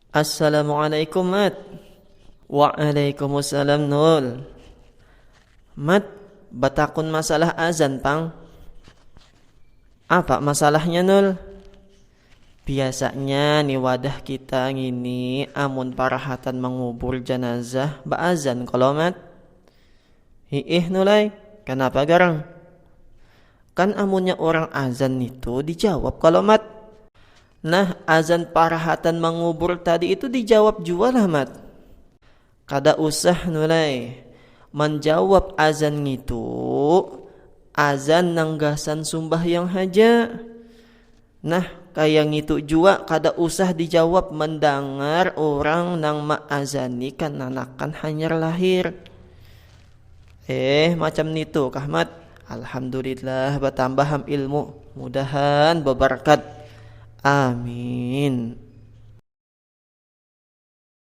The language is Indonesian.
Assalamualaikum Mat. Waalaikumsalam Nul. Mat, batakun masalah azan pang. Apa masalahnya Nul? Biasanya nih wadah kita ngini amun parahatan mengubur jenazah baazan kalau Mat. Hiih Nulai, kenapa garang? Kan amunnya orang azan itu dijawab kalau Mat. Nah, azan parahatan mengubur tadi itu dijawab jua lah Mat. Kada usah Nulai menjawab azan itu, azan nanggasan sumbahyang haja. Nah, kayak gitu jua kada usah dijawab mendengar orang nang maazani kan nanakan hanyar lahir. Macam nitu kahmat. Alhamdulillah bertambah ilmu. Mudahan berberkat. Amin.